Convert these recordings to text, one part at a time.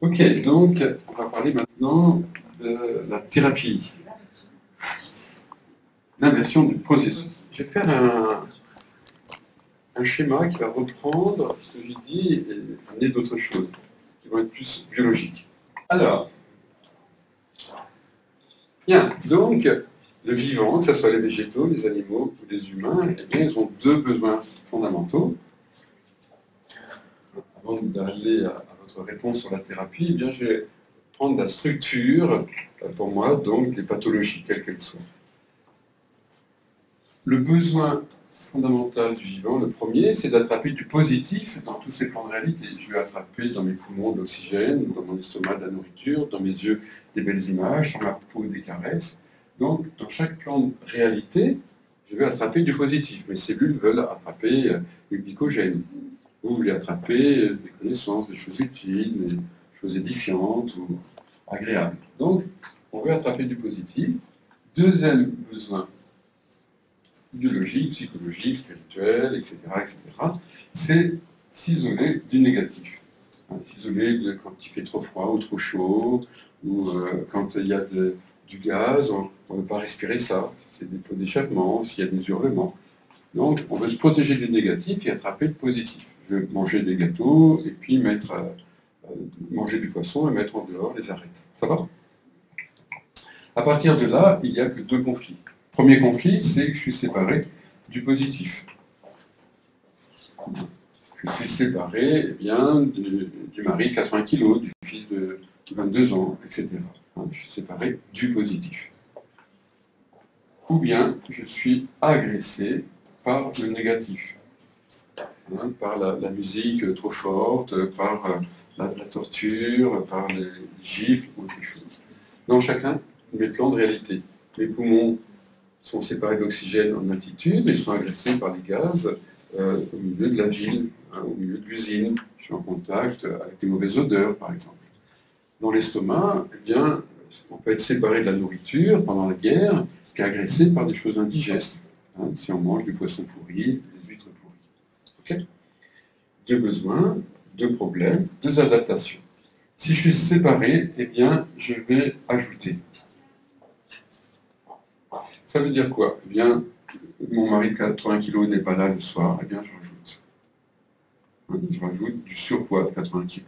Ok, donc on va parler maintenant de la thérapie, l'inversion du processus. Je vais faire un schéma qui va reprendre ce que j'ai dit et amener d'autres choses qui vont être plus biologiques. Alors, bien, donc le vivant, que ce soit les végétaux, les animaux ou les humains, eh bien, ils ont deux besoins fondamentaux. Avant d'aller à votre réponse sur la thérapie, eh bien, je vais prendre la structure, pour moi, donc des pathologies, quelles qu'elles soient. Le besoin fondamental du vivant, le premier, c'est d'attraper du positif dans tous ces plans de réalité. Je vais attraper dans mes poumons de l'oxygène, dans mon estomac de la nourriture, dans mes yeux des belles images, sur ma peau des caresses. Donc, dans chaque plan de réalité, je vais attraper du positif. Mes cellules veulent attraper du glycogène. Vous voulez attraper des connaissances, des choses utiles, des choses édifiantes ou agréables. Donc, on veut attraper du positif. Deuxième besoin, biologique, psychologique, spirituel, etc., c'est s'isoler du négatif. S'isoler quand il fait trop froid ou trop chaud, ou quand il y a du gaz, on ne veut pas respirer ça, c'est des feux d'échappement, s'il y a des hurlements. Donc, on veut se protéger du négatif et attraper le positif. Je vais manger des gâteaux et puis manger du poisson et mettre en dehors les arêtes. Ça va? À partir de là, il n'y a que deux conflits. Le premier conflit, c'est que je suis séparé du positif. Je suis séparé du mari de 80 kg, du fils de 22 ans, etc. Je suis séparé du positif. Ou bien je suis agressé par le négatif. Par la musique trop forte, par la torture, par les gifles ou autre chose. Dans chacun de mes plans de réalité. Mes poumons sont séparés de l'oxygène en altitude et sont agressés par les gaz au milieu de la ville, au milieu de l'usine. Je suis en contact avec des mauvaises odeurs, par exemple. Dans l'estomac, eh bien, on peut être séparé de la nourriture pendant la guerre, puis agressé par des choses indigestes. Si on mange du poisson pourri, des huîtres pourries. Okay. Deux besoins, deux problèmes, deux adaptations. Si je suis séparé, eh bien, je vais ajouter. Ça veut dire quoi? Eh bien, mon mari de 80 kg n'est pas là le soir, eh bien, je rajoute. Je rajoute du surpoids de 80 kg.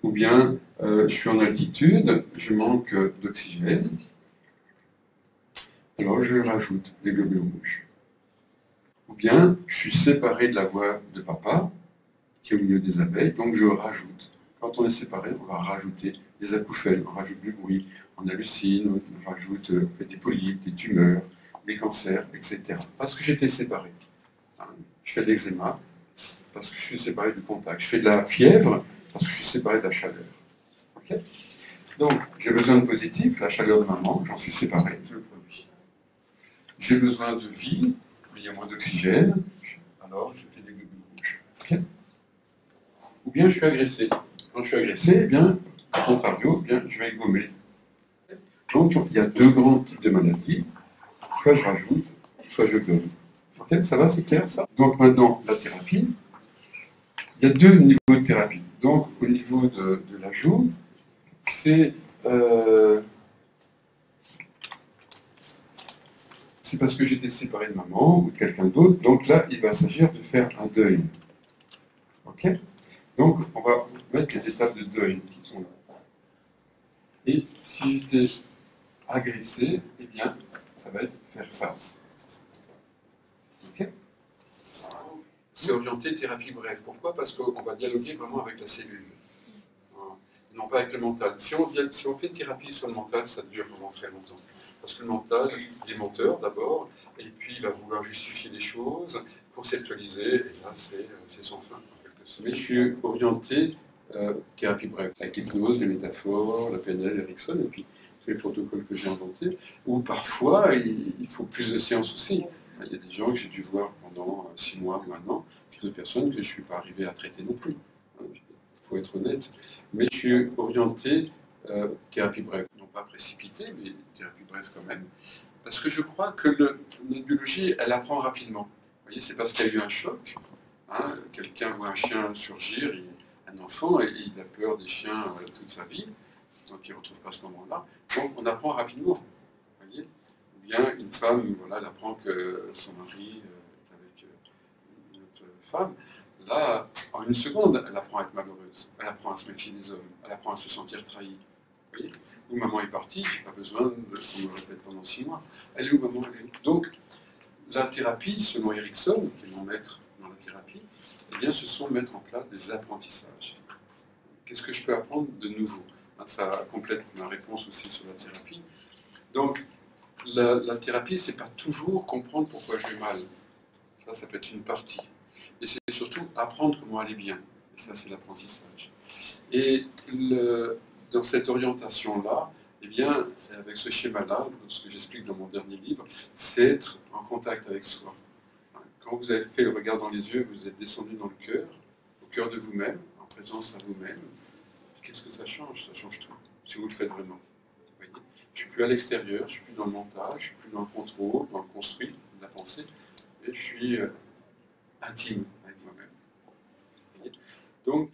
Ou bien, je suis en altitude, je manque d'oxygène, alors je rajoute des globules rouges. Ou bien, je suis séparé de la voix de papa, qui est au milieu des abeilles, donc je rajoute. Quand on est séparé, on va rajouter des acouphènes, on rajoute du bruit, on hallucine, on rajoute on fait des polypes, des tumeurs, des cancers, etc. Parce que j'étais séparé. Je fais de l'eczéma, parce que je suis séparé du contact. Je fais de la fièvre, parce que je suis séparé de la chaleur. Okay. Donc, j'ai besoin de positif, la chaleur de maman, j'en suis séparé, je le produis. J'ai besoin de vie, mais il y a moins d'oxygène, alors je fais des globules rouges. Okay. Ou bien je suis agressé. Quand je suis agressé, eh bien, à contrario, eh bien, je vais gommer. Donc, il y a deux grands types de maladies. Soit je rajoute, soit je gomme. Okay, ça va, c'est clair ça? Donc maintenant, la thérapie. Il y a deux niveaux de thérapie. Donc, au niveau de l'ajout, c'est parce que j'étais séparé de maman ou de quelqu'un d'autre. Donc là, il va s'agir de faire un deuil. Ok? Donc, on va mettre les étapes de deuil qui sont là. Et si j'étais agressé, eh bien, ça va être faire face. Ok? C'est orienté thérapie brève. Pourquoi? Parce qu'on va dialoguer vraiment avec la cellule. Non pas avec le mental. Si on fait thérapie sur le mental, ça dure vraiment très longtemps. Parce que le mental, il est menteur d'abord, et puis il va vouloir justifier les choses, conceptualiser, et là c'est sans fin. Mais je suis orienté thérapie brève, avec l'hypnose, les métaphores, la PNL, Erickson, et puis tous les protocoles que j'ai inventés, où parfois il faut plus de séances aussi. Il y a des gens que j'ai dû voir pendant 6 mois ou 1 an, puis d'autres personnes que je ne suis pas arrivé à traiter non plus. Il faut être honnête. Mais je suis orienté thérapie brève, non pas précipité, mais thérapie brève quand même. Parce que je crois que notre biologie, elle apprend rapidement. Vous voyez, c'est parce qu'il y a eu un choc. Quelqu'un voit un chien surgir, un un enfant, et il a peur des chiens toute sa vie, donc il ne retrouve pas ce moment-là. Donc on apprend rapidement. Voyez, ou bien une femme, voilà, elle apprend que son mari est avec une autre femme. Là, en une seconde, elle apprend à être malheureuse, elle apprend à se méfier des hommes, elle apprend à se sentir trahie. Vous voyez, où maman est partie, je n'ai pas besoin qu'on me répète pendant 6 mois. Elle est où maman, elle est où? Donc, la thérapie, selon Erickson, qui est mon maître dans la thérapie, eh bien, ce sont mettre en place des apprentissages. Qu'est-ce que je peux apprendre de nouveau? Ça complète ma réponse aussi sur la thérapie. Donc, la thérapie, c'est pas toujours comprendre pourquoi je vais mal. Ça peut être une partie. Et c'est surtout apprendre comment aller bien. Et ça, c'est l'apprentissage. Et dans cette orientation-là, eh bien, avec ce schéma-là, ce que j'explique dans mon dernier livre, c'est être en contact avec soi. Quand vous avez fait le regard dans les yeux, vous êtes descendu dans le cœur, au cœur de vous-même, en présence à vous-même. Qu'est-ce que ça change? Ça change tout, si vous le faites vraiment. Vous voyez, je ne suis plus à l'extérieur, je ne suis plus dans le mental, je ne suis plus dans le contrôle, dans le construit de la pensée, et je suis intime avec moi-même. Donc,